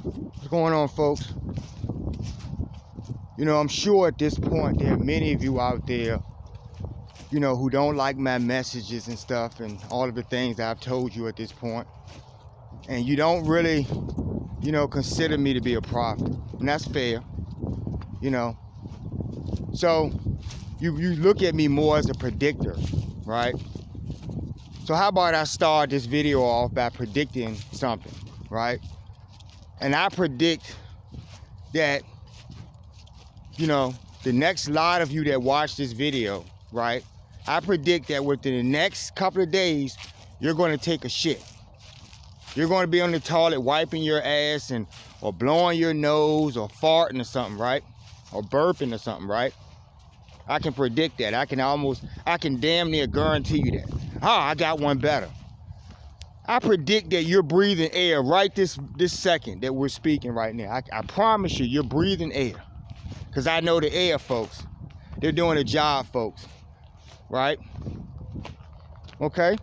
What's going on, folks? I'm sure at this point there are many of you out there, who don't like my messages and stuff and all of the things that I've told you at this point. And you don't really, consider me to be a prophet. And that's fair, So you look at me more as a predictor, right? So how about I start this video off by predicting something, right? And I predict that, the next lot of you that watch this video, right? I predict that within the next couple of days, you're going to take a shit. You're going to be on the toilet wiping your ass or blowing your nose or farting or something, right? Or burping or something, right? I can predict that. I can damn near guarantee you that. I got one better. I predict that you're breathing air right this second that we're speaking right now. I promise you're breathing air. Because I know the air, folks. They're doing a job, folks. Right? Okay?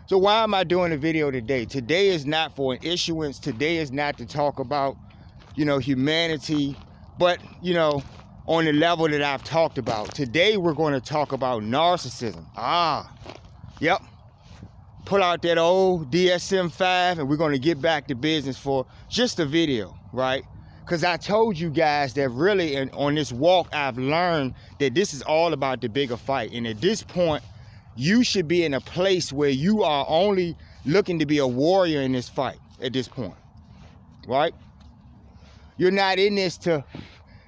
So why am I doing a video today? Today is not for an issuance. Today is not to talk about, humanity. But, on the level that I've talked about. Today we're going to talk about narcissism. Yep. Pull out that old DSM-5 and we're going to get back to business for just a video, right? Because I told you guys that really on this walk, I've learned that this is all about the bigger fight. And at this point, you should be in a place where you are only looking to be a warrior in this fight at this point, right? You're not in this to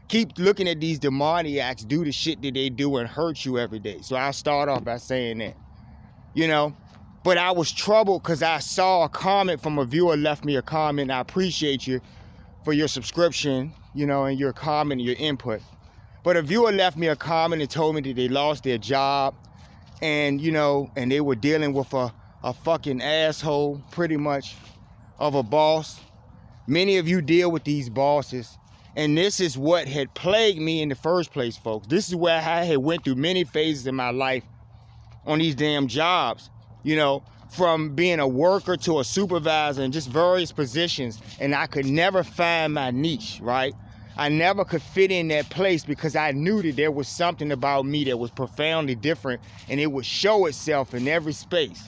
keep looking at these demoniacs do the shit that they do and hurt you every day. So I'll start off by saying that, But I was troubled because I saw a comment from a viewer left me a comment. I appreciate you for your subscription, and your comment and your input. But a viewer left me a comment and told me that they lost their job and, and they were dealing with a fucking asshole, pretty much, of a boss. Many of you deal with these bosses. And this is what had plagued me in the first place, folks. This is where I had went through many phases in my life on these damn jobs, from being a worker to a supervisor and just various positions. And I could never find my niche, right? I never could fit in that place because I knew that there was something about me that was profoundly different and it would show itself in every space,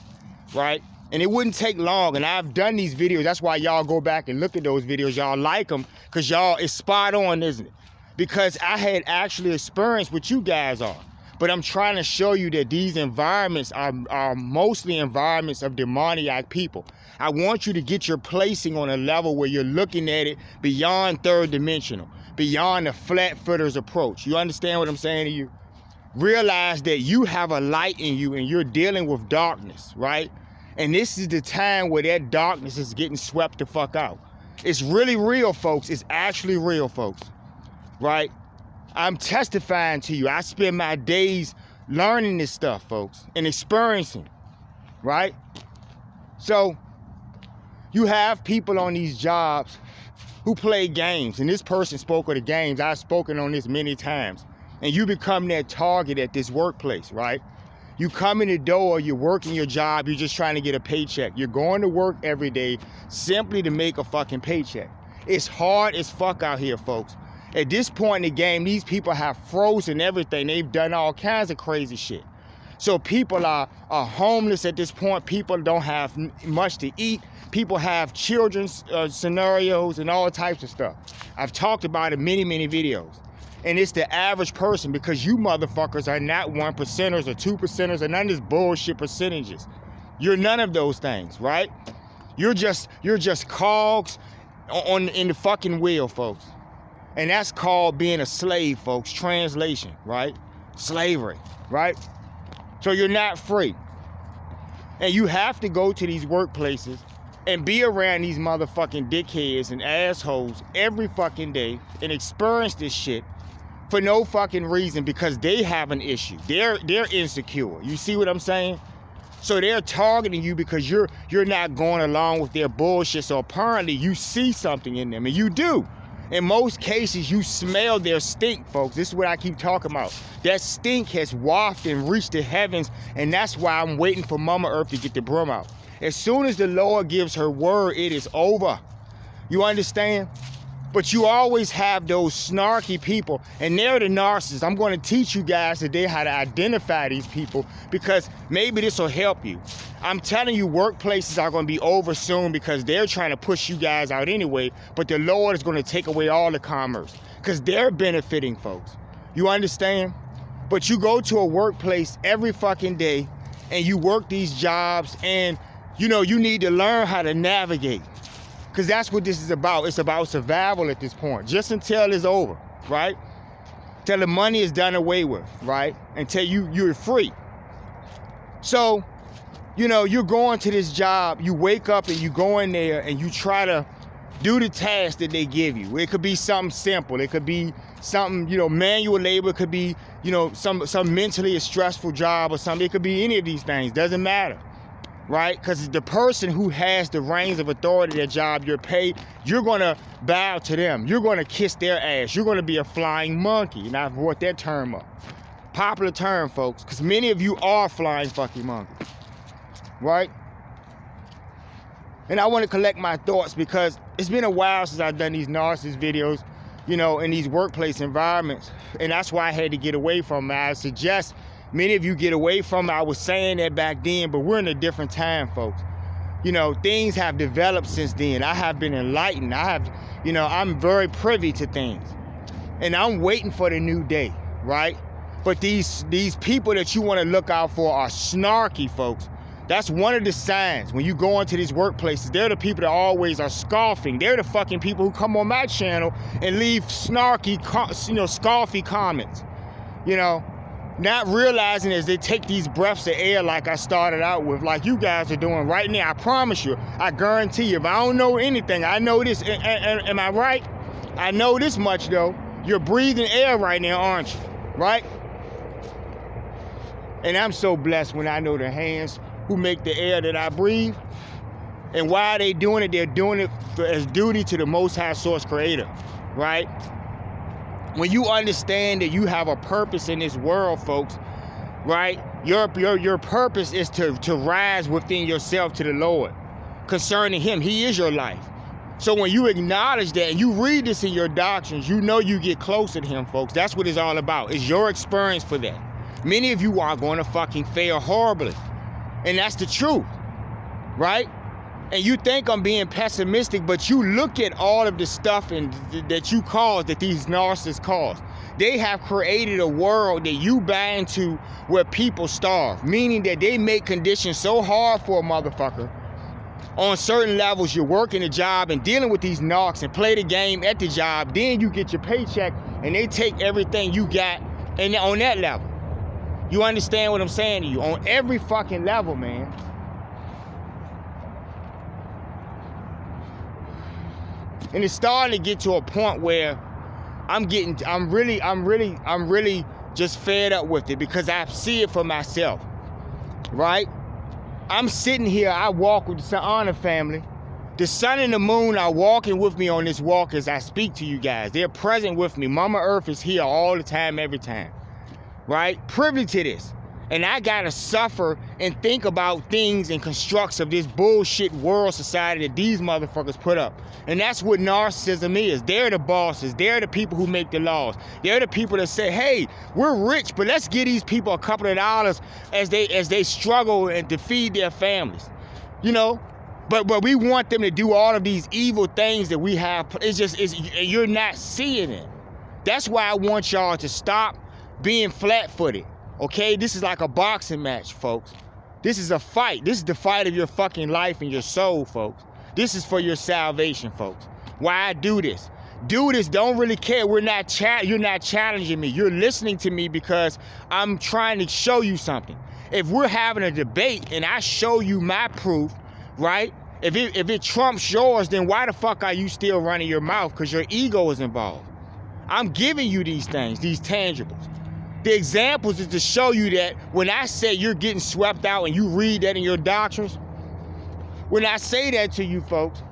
right? And it wouldn't take long. And I've done these videos. That's why y'all go back and look at those videos. Y'all like them because y'all, it's spot on, isn't it? Because I had actually experienced what you guys are. But I'm trying to show you that these environments are mostly environments of demoniac people. I want you to get your placing on a level where you're looking at it beyond third dimensional, beyond the flat-footers approach. You understand what I'm saying to you? Realize that you have a light in you and you're dealing with darkness, right? And this is the time where that darkness is getting swept the fuck out. It's really real, folks. It's actually real, folks, right? I'm testifying to you. I spend my days learning this stuff, folks, and experiencing, right? So you have people on these jobs who play games, and this person spoke of the games. I've spoken on this many times, and you become that target at this workplace, right? You come in the door, you're working your job, you're just trying to get a paycheck. You're going to work every day simply to make a fucking paycheck. It's hard as fuck out here, folks. At this point in the game, these people have frozen everything. They've done all kinds of crazy shit. So people are homeless at this point. People don't have much to eat. People have children's scenarios and all types of stuff. I've talked about it in many, many videos. And it's the average person because you motherfuckers are not 1%ers or 2%ers or none of this bullshit percentages. You're none of those things, right? You're just cogs in the fucking wheel, folks. And that's called being a slave, folks. Translation, right? Slavery, right? So you're not free. And you have to go to these workplaces and be around these motherfucking dickheads and assholes every fucking day and experience this shit for no fucking reason because they have an issue. They're insecure. You see what I'm saying? So they're targeting you because you're not going along with their bullshit. So apparently you see something in them, and you do. In most cases, you smell their stink, folks. This is what I keep talking about. That stink has wafted and reached the heavens, and that's why I'm waiting for Mama Earth to get the broom out. As soon as the Lord gives her word, it is over. You understand? But you always have those snarky people, and they're the narcissists. I'm going to teach you guys today how to identify these people, because maybe this will help you. I'm telling you, workplaces are going to be over soon because they're trying to push you guys out anyway, but the Lord is going to take away all the commerce because they're benefiting, folks. You understand? But you go to a workplace every fucking day and you work these jobs, and you know, you need to learn how to navigate. Because that's what this is about. It's about survival at this point, just until it's over, right? Till the money is done away with, right? Until you're free. So, you know, you're going to this job, you wake up and you go in there and you try to do the task that they give you. It could be something simple. It could be something, you know, manual labor. It could be, you know, some mentally stressful job or something. It could be any of these things. Doesn't matter. Right? Because the person who has the reins of authority, their job, you're paid, you're going to bow to them. You're going to kiss their ass. You're going to be a flying monkey. And I've brought that term up. Popular term, folks, because many of you are flying fucking monkeys. Right? And I want to collect my thoughts because it's been a while since I've done these narcissist videos, you know, in these workplace environments. And that's why I had to get away from them. I suggest many of you get away from it. I was saying that back then, but we're in a different time, folks. You know, things have developed since then. I have been enlightened. You know, I'm very privy to things. And I'm waiting for the new day, right? But these people that you want to look out for are snarky, folks. That's one of the signs. When you go into these workplaces, they're the people that always are scoffing. They're the fucking people who come on my channel and leave snarky, you know, scoffy comments, you know. Not realizing as they take these breaths of air like I started out with, like you guys are doing right now. I promise you, I guarantee you, if I don't know anything, I know this. Am I right? I know this much, though. You're breathing air right now, aren't you? Right? And I'm so blessed when I know the hands who make the air that I breathe. And why are they doing it? They're doing it as duty to the Most High Source Creator, right? When you understand that you have a purpose in this world, folks, right? Your purpose is to rise within yourself to the Lord. Concerning Him, He is your life. So when you acknowledge that and you read this in your doctrines, you know you get closer to Him, folks. That's what it's all about. It's your experience for that. Many of you are going to fucking fail horribly. And that's the truth, right? And you think I'm being pessimistic, but you look at all of the stuff that you cause, that these narcissists cause. They have created a world that you buy into where people starve, meaning that they make conditions so hard for a motherfucker. On certain levels, you're working a job and dealing with these narcs and play the game at the job. Then you get your paycheck and they take everything you got, and on that level. You understand what I'm saying to you? On every fucking level, man. And it's starting to get to a point where I'm really just fed up with it because I see it for myself, right? I'm sitting here, I walk with the Honor family. The sun and the moon are walking with me on this walk as I speak to you guys. They're present with me. Mama Earth is here all the time, every time, right? Privy to this. And I gotta suffer and think about things and constructs of this bullshit world society that these motherfuckers put up. And that's what narcissism is. They're the bosses. They're the people who make the laws. They're the people that say, hey, we're rich, but let's give these people a couple of dollars as they struggle and to feed their families. You know? But we want them to do all of these evil things that we have. You're not seeing it. That's why I want y'all to stop being flat-footed. Okay, this is like a boxing match, folks. This is a fight. This is the fight of your fucking life and your soul, folks. This is for your salvation, folks. Why I do this? Do this, don't really care. You're not challenging me. You're listening to me because I'm trying to show you something. If we're having a debate and I show you my proof, right? If it trumps yours, then why the fuck are you still running your mouth? Because your ego is involved. I'm giving you these things, these tangibles. The examples is to show you that when I say you're getting swept out and you read that in your doctrines, when I say that to you folks,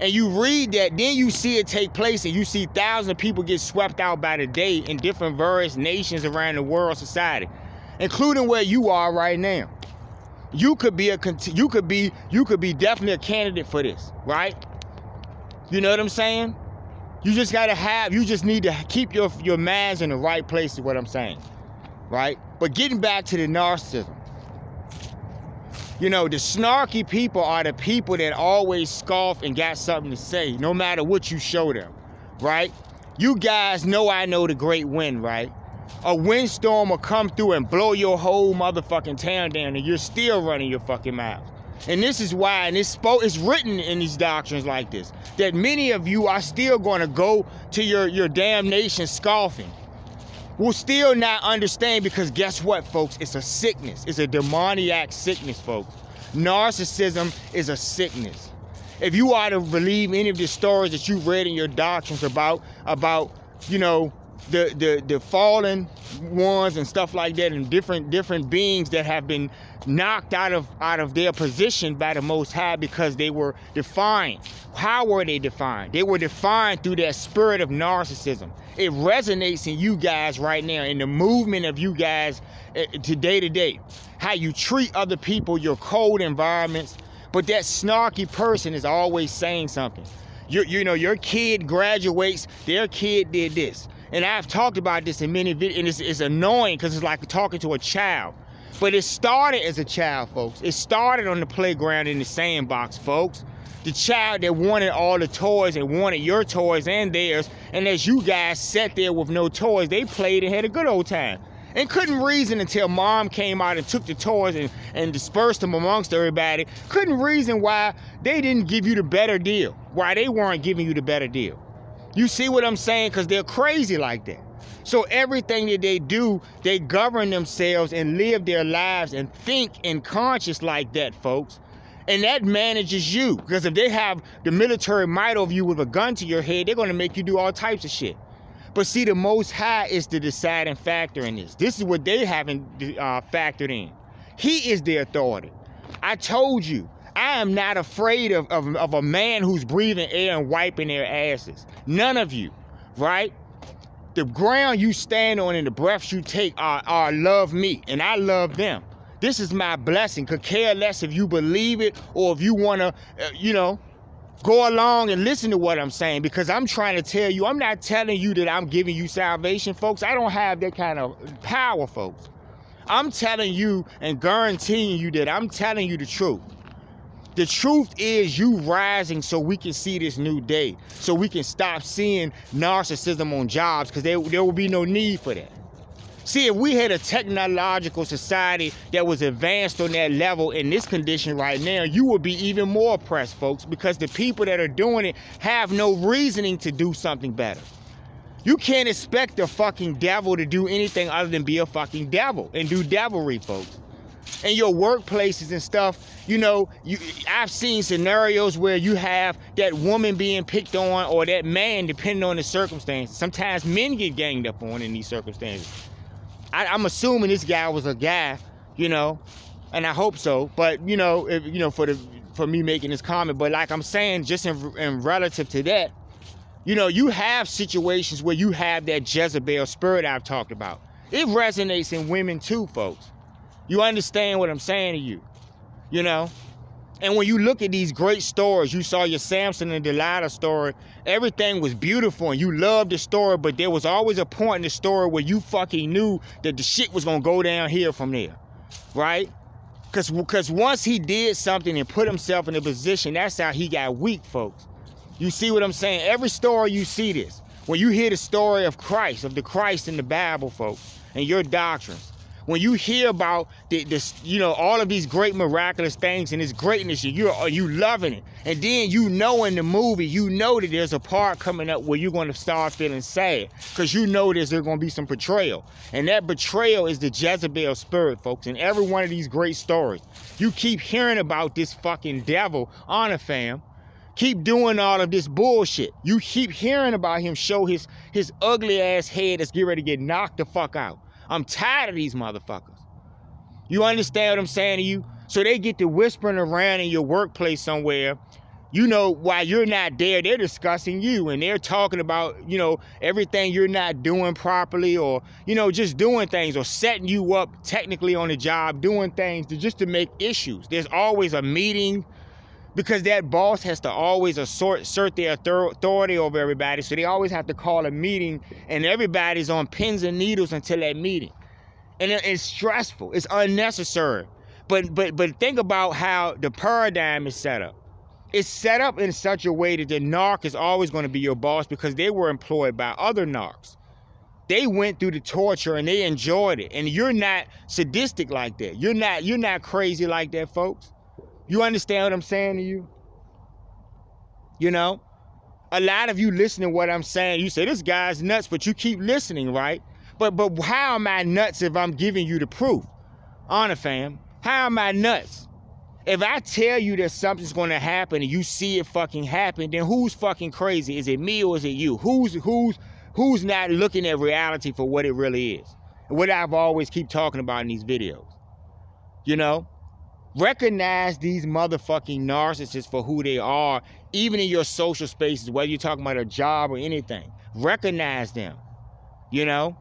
and you read that, then you see it take place and you see thousands of people get swept out by the day in different various nations around the world society, including where you are right now. You could be definitely a candidate for this, right? You know what I'm saying? You just need to keep your minds in the right place is what I'm saying, right? But getting back to the narcissism, you know, the snarky people are the people that always scoff and got something to say, no matter what you show them, right? You guys know I know the great wind, right? A windstorm will come through and blow your whole motherfucking town down, and you're still running your fucking mouth. And this is why, and it's written in these doctrines like this, that many of you are still going to go to your damnation scoffing. Will still not understand, because guess what, folks? It's a sickness. It's a demoniac sickness, folks. Narcissism is a sickness. If you are to believe any of the stories that you read in your doctrines about you know, the fallen ones and stuff like that, and different beings that have been knocked out of their position by the Most High because they were defined. How were they defined? They were defined through that spirit of narcissism. It resonates in you guys right now, in the movement of you guys to day, how you treat other people, your cold environments. But that snarky person is always saying something. You know, your kid graduates, their kid did this. And I've talked about this in many videos, and it's annoying because it's like talking to a child. But it started as a child, folks. It started on the playground in the sandbox, folks. The child that wanted all the toys and wanted your toys and theirs, and as you guys sat there with no toys, they played and had a good old time. And couldn't reason until mom came out and took the toys and dispersed them amongst everybody. Couldn't reason why they didn't give you the better deal, why they weren't giving you the better deal. You see what I'm saying? Because they're crazy like that. So everything that they do, they govern themselves and live their lives and think and conscious like that, folks. And that manages you. Because if they have the military might over you with a gun to your head, they're going to make you do all types of shit. But see, the Most High is the deciding factor in this. This is what they haven't factored in. He is the authority. I told you, I am not afraid of a man who's breathing air and wiping their asses. None of you, right? The ground you stand on and the breaths you take are love me, and I love them. This is my blessing. Could care less if you believe it or if you want to, you know, go along and listen to what I'm saying, because I'm trying to tell you, I'm not telling you that I'm giving you salvation, folks. I don't have that kind of power, folks. I'm telling you and guaranteeing you that I'm telling you the truth. The truth is you rising so we can see this new day, so we can stop seeing narcissism on jobs, because there will be no need for that. See, if we had a technological society that was advanced on that level in this condition right now, you would be even more oppressed, folks, because the people that are doing it have no reasoning to do something better. You can't expect the fucking devil to do anything other than be a fucking devil and do devilry, folks. In your workplaces and stuff, you know, I've seen scenarios where you have that woman being picked on, or that man, depending on the circumstances. Sometimes men get ganged up on in these circumstances. I'm assuming this guy was a guy, you know, and I hope so. But you know, for me making this comment, but like I'm saying, just in relative to that, you know, you have situations where you have that Jezebel spirit I've talked about. It resonates in women too, folks. You understand what I'm saying to you, you know? And when you look at these great stories, you saw your Samson and Delilah story, everything was beautiful and you loved the story, but there was always a point in the story where you fucking knew that the shit was gonna go down here from there, right? Because once he did something and put himself in a position, that's how he got weak, folks. You see what I'm saying? Every story you see this. When you hear the story of Christ, of the Christ in the Bible, folks, and your doctrines, when you hear about this, you know, all of these great miraculous things and this greatness, you loving it. And then you know in the movie, you know that there's a part coming up where you're going to start feeling sad, because you know there's going to be some betrayal. And that betrayal is the Jezebel spirit, folks. In every one of these great stories, you keep hearing about this fucking devil, Honor Fam. Keep doing all of this bullshit. You keep hearing about him show his ugly ass head that's getting ready to get knocked the fuck out. I'm tired of these motherfuckers. You understand what I'm saying to you? So they get to whispering around in your workplace somewhere. You know, while you're not there, they're discussing you, and they're talking about, you know, everything you're not doing properly, or, you know, just doing things, or setting you up technically on the job, doing things just to make issues. There's always a meeting Because that boss has to always assert their authority over everybody. So they always have to call a meeting, and everybody's on pins and needles until that meeting. And it's stressful. It's unnecessary. But think about how the paradigm is set up. It's set up in such a way that the narc is always going to be your boss because they were employed by other narcs. They went through the torture and they enjoyed it. And you're not sadistic like that. You're not crazy like that, folks. You understand what I'm saying to you? You know? A lot of you listen to what I'm saying. You say, this guy's nuts, but you keep listening, right? But how am I nuts if I'm giving you the proof? Honor, fam. How am I nuts? If I tell you that something's going to happen and you see it fucking happen, then who's fucking crazy? Is it me or is it you? Who's not looking at reality for what it really is? What I've always keep talking about in these videos. You know? Recognize these motherfucking narcissists for who they are, even in your social spaces, whether you're talking about a job or anything. Recognize them. You know?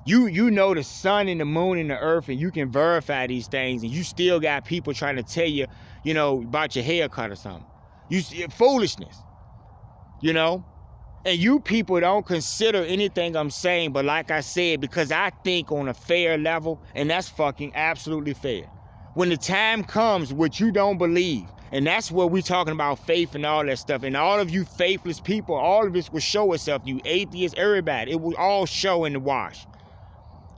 You know the sun and the moon and the earth, and you can verify these things, and you still got people trying to tell you, you know, about your haircut or something. You see foolishness, you know? And you people don't consider anything I'm saying, but like I said, because I think on a fair level, and that's fucking absolutely fair. When the time comes, which you don't believe, and that's what we're talking about, faith and all that stuff, and all of you faithless people, all of this will show itself, you atheists, everybody, it will all show in the wash.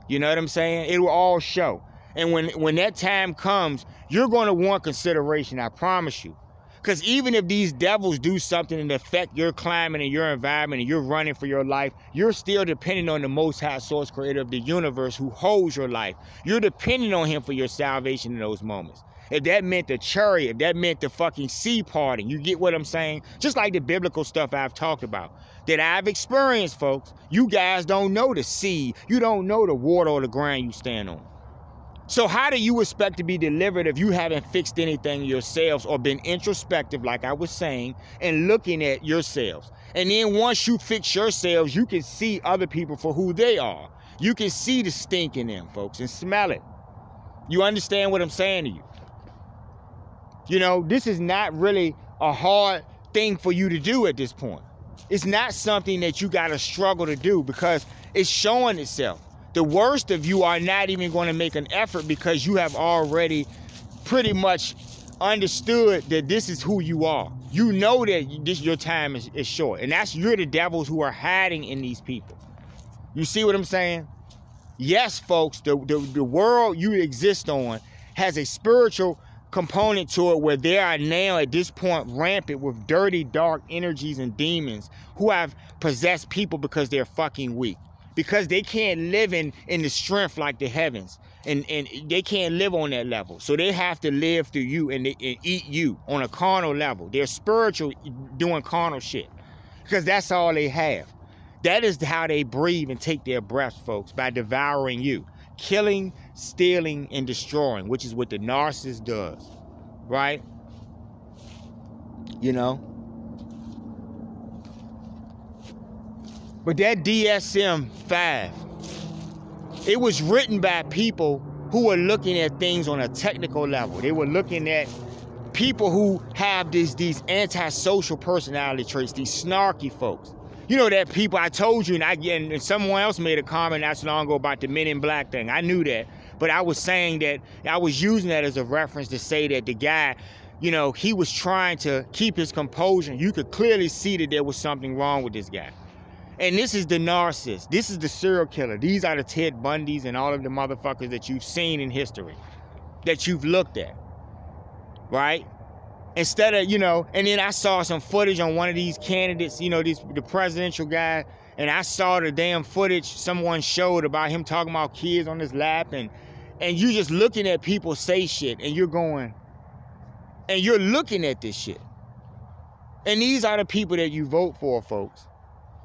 You know what I'm saying? It will all show. And when that time comes, you're going to want consideration, I promise you. Because even if these devils do something to affect your climate and your environment and you're running for your life, you're still depending on the Most High Source Creator of the universe who holds your life. You're depending on Him for your salvation in those moments. If that meant the chariot, if that meant the fucking sea parting, you get what I'm saying? Just like the biblical stuff I've talked about, that I've experienced, folks. You guys don't know the sea. You don't know the water or the ground you stand on. So how do you expect to be delivered if you haven't fixed anything yourselves or been introspective, like I was saying, and looking at yourselves? And then once you fix yourselves, you can see other people for who they are. You can see the stink in them, folks, and smell it. You understand what I'm saying to you? You know, this is not really a hard thing for you to do at this point. It's not something that you got to struggle to do because it's showing itself. The worst of you are not even going to make an effort because you have already pretty much understood that this is who you are. You know that your time is short. And you're the devils who are hiding in these people. You see what I'm saying? Yes, folks, the world you exist on has a spiritual component to it where there are now at this point rampant with dirty, dark energies and demons who have possessed people because they're fucking weak. Because they can't live in the strength like the heavens. And they can't live on that level. So they have to live through you and eat you on a carnal level. They're spiritual doing carnal shit. Because that's all they have. That is how they breathe and take their breaths, folks, by devouring you. Killing, stealing, and destroying, which is what the narcissist does. Right? You know? But that DSM-5, it was written by people who were looking at things on a technical level. They were looking at people who have these antisocial personality traits, these snarky folks. You know that people, I told you, and someone else made a comment not so long ago about the Men in Black thing. I knew that, but I was saying that, I was using that as a reference to say that the guy, you know, he was trying to keep his composure. You could clearly see that there was something wrong with this guy. And this is the narcissist. This is the serial killer. These are the Ted Bundys and all of the motherfuckers that you've seen in history, that you've looked at, right? Instead of, you know, and then I saw some footage on one of these candidates, you know, the presidential guy, and I saw the damn footage someone showed about him talking about kids on his lap, and you just looking at people say shit, and you're going, and you're looking at this shit. And these are the people that you vote for, folks.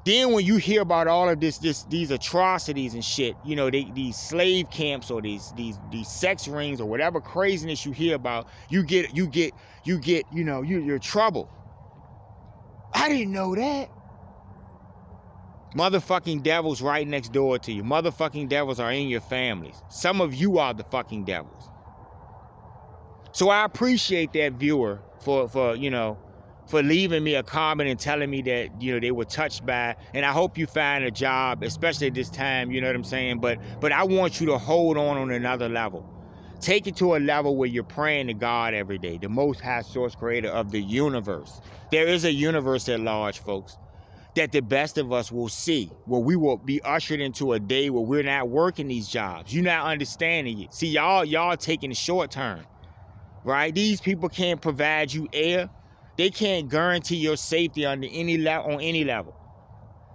Then when you hear about all of these atrocities and shit, you know, these slave camps or these sex rings or whatever craziness you hear about, you get, you know, you're trouble. I didn't know that. Motherfucking devils right next door to you. Motherfucking devils are in your families. Some of you are the fucking devils. So I appreciate that viewer for you know, for leaving me a comment and telling me that, you know, they were touched by, and I hope you find a job, especially at this time, you know what I'm saying? But I want you to hold on another level. Take it to a level where you're praying to God every day, the most high source creator of the universe. There is a universe at large, folks, that the best of us will see, where we will be ushered into a day where we're not working these jobs. You're not understanding it. See, y'all taking the short term, right? These people can't provide you air. They can't guarantee your safety on any level.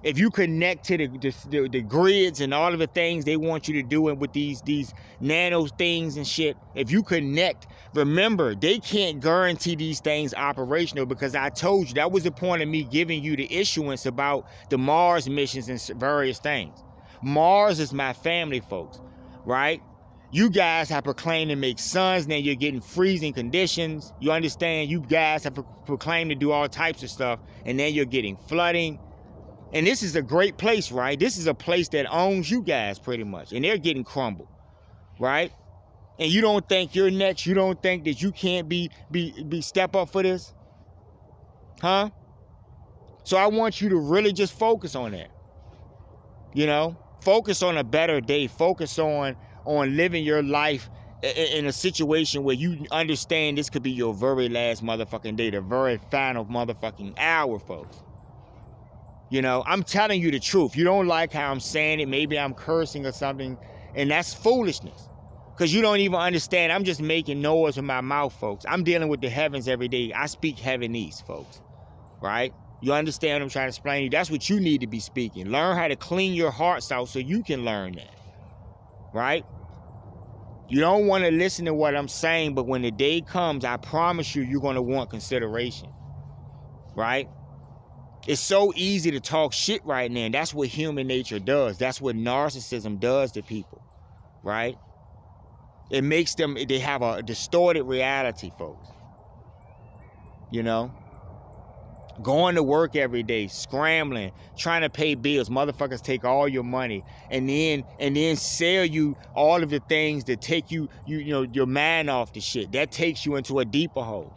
If you connect to the grids and all of the things they want you to do, and with these nano things and shit, if you connect, remember, they can't guarantee these things operational, because I told you, that was the point of me giving you the issuance about the Mars missions and various things. Mars is my family, folks, right? You guys have proclaimed to make suns, now you're getting freezing conditions. You understand? You guys have proclaimed to do all types of stuff, and then you're getting flooding. And this is a great place, right? This is a place that owns you guys pretty much, and they're getting crumbled, right? And you don't think you're next? You don't think that you can't be step up for this? Huh? So I want you to really just focus on that. You know? Focus on a better day. Focus on living your life in a situation where you understand this could be your very last motherfucking day, the very final motherfucking hour, folks. You know, I'm telling you the truth. You don't like how I'm saying it. Maybe I'm cursing or something, and that's foolishness, because you don't even understand. I'm just making noise with my mouth, folks. I'm dealing with the heavens every day. I speak heavenese, folks, right? You understand what I'm trying to explain to you? That's what you need to be speaking. Learn how to clean your hearts out so you can learn that, right? You don't want to listen to what I'm saying, but when the day comes, I promise you, you're going to want consideration, right? It's so easy to talk shit right now, and that's what human nature does. That's what narcissism does to people, right? It makes them, they have a distorted reality, folks. You know? Going to work every day, scrambling, trying to pay bills. Motherfuckers take all your money and then sell you all of the things that take you know, your mind off the shit. That takes you into a deeper hole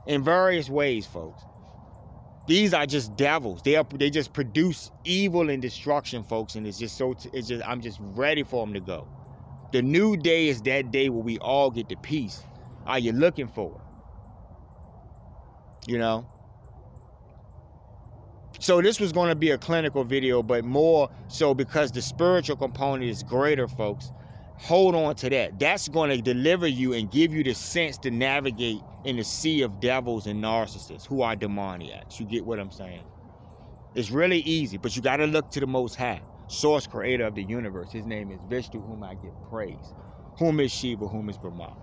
in various ways, folks. These are just devils. They just produce evil and destruction, folks, and I'm just ready for them to go. The new day is that day where we all get the peace. Are you looking for it? You know? So this was going to be a clinical video, but more so because the spiritual component is greater, folks. Hold on to that. That's going to deliver you and give you the sense to navigate in the sea of devils and narcissists who are demoniacs. You get what I'm saying? It's really easy, but you got to look to the Most High, source creator of the universe. His name is Vishnu, whom I give praise. Whom is Shiva, whom is Brahma.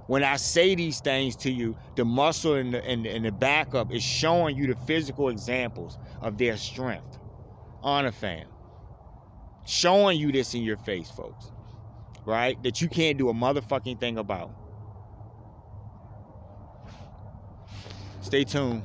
When I say these things to you, the muscle and the backup is showing you the physical examples of their strength. Honor, fam. Showing you this in your face, folks. Right? That you can't do a motherfucking thing about. Stay tuned.